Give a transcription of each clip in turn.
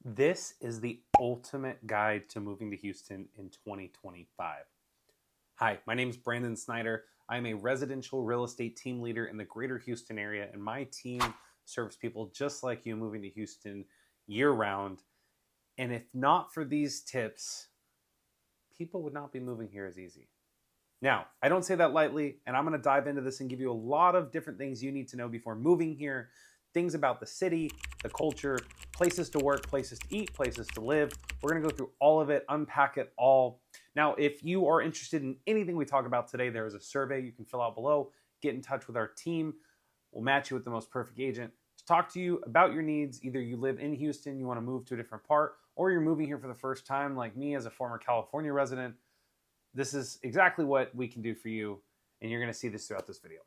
This is the ultimate guide to moving to Houston in 2025. Hi, my name is Brandon Snyder. I'm a residential real estate team leader in the greater Houston area, and my team serves people just like you moving to Houston year round. And if not for these tips, people would not be moving here as easy. Now, I don't say that lightly, and I'm going to dive into this and give you a lot of different things you need to know before moving here, things about the city, the culture, places to work, places to eat, places to live. We're going to go through all of it, unpack it all. Now, if you are interested in anything we talk about today, there is a survey you can fill out below. Get in touch with our team. We'll match you with the most perfect agent to talk to you about your needs. Either you live in Houston, you want to move to a different part, or you're moving here for the first time like me as a former California resident. This is exactly what we can do for you, and you're going to see this throughout this video.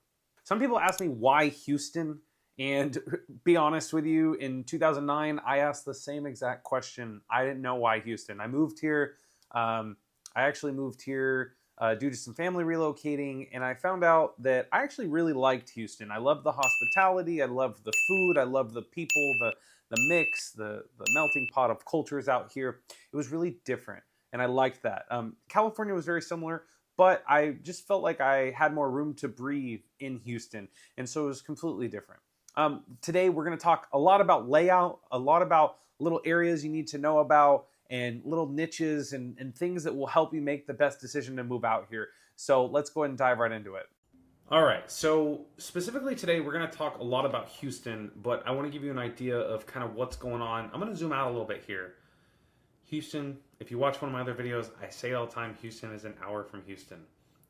Some people ask me why Houston, and be honest with you, in 2009, I asked the same exact question. I didn't know why Houston. I moved here. I actually moved here due to some family relocating, and I found out that I actually really liked Houston. I loved the hospitality. I loved the food. I loved the people, the mix, the melting pot of cultures out here. It was really different. And I liked that. California was very similar, but I just felt like I had more room to breathe in Houston. And so it was completely different. Today, we're going to talk a lot about layout, a lot about little areas you need to know about, and little niches and things that will help you make the best decision to move out here. So let's go ahead and dive right into it. All right, so specifically today, we're going to talk a lot about Houston, but I want to give you an idea of kind of what's going on. I'm going to zoom out a little bit here. Houston, if you watch one of my other videos, I say all the time, Houston is an hour from Houston,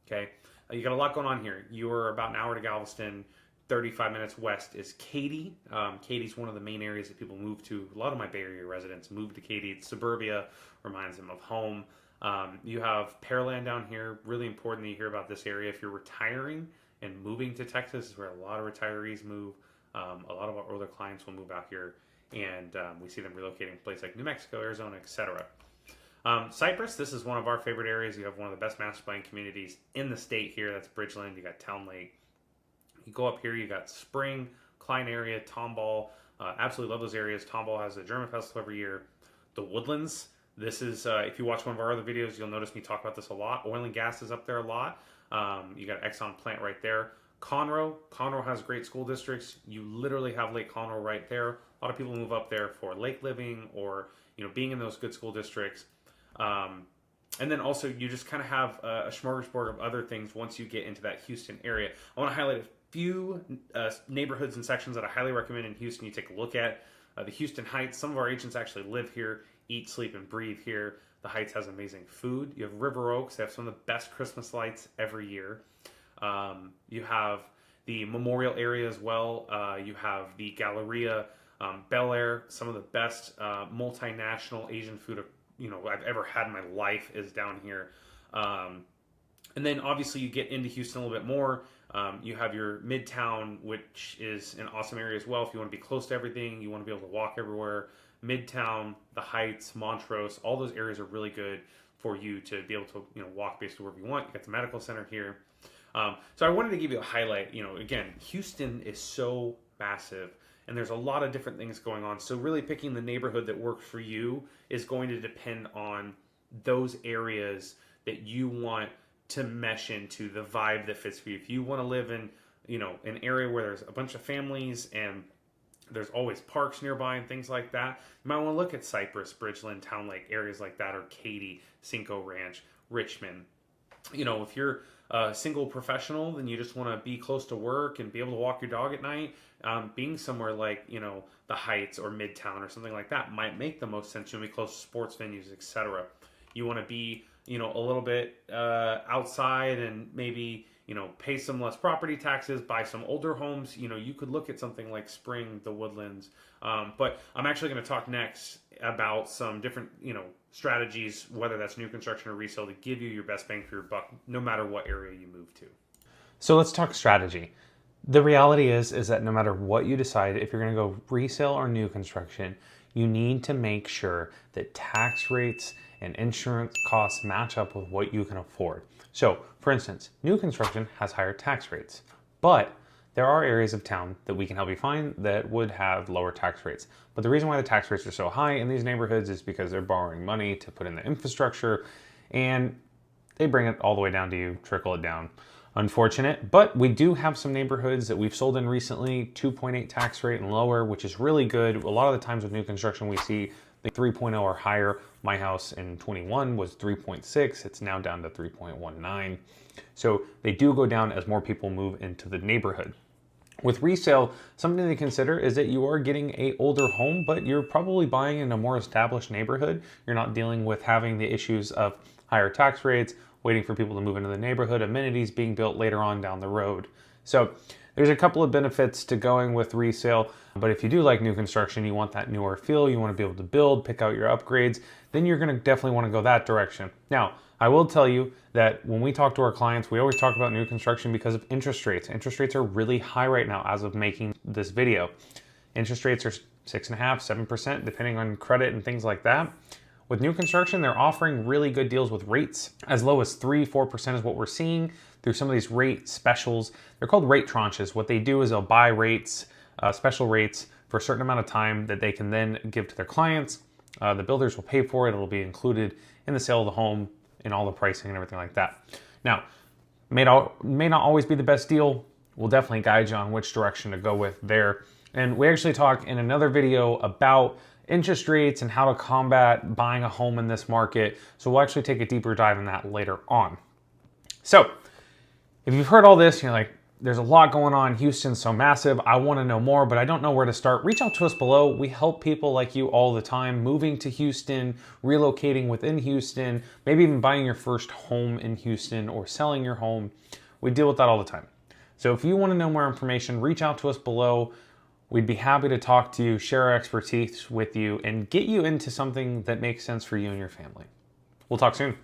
okay? You got a lot going on here. You're about an hour to Galveston, 35 minutes west is Katy. Katy's one of the main areas that people move to. A lot of my Bay Area residents move to Katy. It's suburbia, reminds them of home. You have Pearland down here. Really important that you hear about this area. If you're retiring and moving to Texas, is where a lot of retirees move. A lot of our older clients will move out here. And we see them relocating to places like New Mexico, Arizona, etc. Cypress, this is one of our favorite areas. You have one of the best master plan communities in the state here. That's Bridgeland. You got Town Lake. You go up here, you got Spring, Klein area, Tomball. Absolutely love those areas. Tomball has a German festival every year. The Woodlands, this is, if you watch one of our other videos, you'll notice me talk about this a lot. Oil and gas is up there a lot. You got an Exxon plant right there. Conroe has great school districts. You literally have Lake Conroe right there. A lot of people move up there for lake living or being in those good school districts. And then also you just kind of have a smorgasbord of other things once you get into that Houston area. I want to highlight a few neighborhoods and sections that I highly recommend in Houston you take a look at. The Houston Heights, some of our agents actually live here, eat, sleep, and breathe here. The Heights has amazing food. You have River Oaks. They have some of the best Christmas lights every year. You have the Memorial area as well. You have the Galleria, Bel Air. Some of the best multinational Asian food I've ever had in my life is down here. And then obviously you get into Houston a little bit more. You have your Midtown, which is an awesome area as well. If you want to be close to everything, you want to be able to walk everywhere. Midtown, the Heights, Montrose, all those areas are really good for you to be able to walk basically wherever you want. You got the medical center here. So I wanted to give you a highlight. Again, Houston is so massive and there's a lot of different things going on. So really picking the neighborhood that works for you is going to depend on those areas that you want to mesh into, the vibe that fits for you. If you want to live in, an area where there's a bunch of families and there's always parks nearby and things like that, you might want to look at Cypress, Bridgeland, Town Lake, areas like that, or Katy, Cinco Ranch, Richmond. If you're a single professional, then you just want to be close to work and be able to walk your dog at night. Being somewhere like, the Heights or Midtown or something like that might make the most sense. You want to be close to sports venues, etc. You want to be, a little bit outside and maybe, pay some less property taxes, buy some older homes. You could look at something like Spring, the Woodlands. But I'm actually going to talk next about some different, strategies, whether that's new construction or resale, to give you your best bang for your buck, no matter what area you move to. So let's talk strategy. The reality is that no matter what you decide, if you're going to go resale or new construction, you need to make sure that tax rates and insurance costs match up with what you can afford. So, for instance, new construction has higher tax rates, but there are areas of town that we can help you find that would have lower tax rates. But the reason why the tax rates are so high in these neighborhoods is because they're borrowing money to put in the infrastructure, and they bring it all the way down to you, trickle it down. Unfortunate, but we do have some neighborhoods that we've sold in recently, 2.8 tax rate and lower, which is really good. A lot of the times with new construction, we see the 3.0 or higher. My house in 21 was 3.6. It's now down to 3.19. So they do go down as more people move into the neighborhood. With resale, something to consider is that you are getting an older home, but you're probably buying in a more established neighborhood. You're not dealing with having the issues of higher tax rates, waiting for people to move into the neighborhood, amenities being built later on down the road. So there's a couple of benefits to going with resale, but if you do like new construction, you want that newer feel, you want to be able to build, pick out your upgrades, then you're going to definitely want to go that direction. Now, I will tell you that when we talk to our clients, we always talk about new construction because of interest rates. Interest rates are really high right now as of making this video. Interest rates are 6.5%, 7%, depending on credit and things like that. With new construction, they're offering really good deals with rates. As low as 3-4% is what we're seeing through some of these rate specials. They're called rate tranches. What they do is they'll buy rates, special rates for a certain amount of time that they can then give to their clients. The builders will pay for it. It'll be included in the sale of the home and all the pricing and everything like that. Now, may not always be the best deal. We'll definitely guide you on which direction to go with there. And we actually talk in another video about interest rates and how to combat buying a home in this market. So we'll actually take a deeper dive in that later on. So if you've heard all this, and you're like, there's a lot going on. Houston's so massive. I want to know more, but I don't know where to start. Reach out to us below. We help people like you all the time, moving to Houston, relocating within Houston, maybe even buying your first home in Houston or selling your home. We deal with that all the time. So if you want to know more information, reach out to us below. We'd be happy to talk to you, share our expertise with you, and get you into something that makes sense for you and your family. We'll talk soon.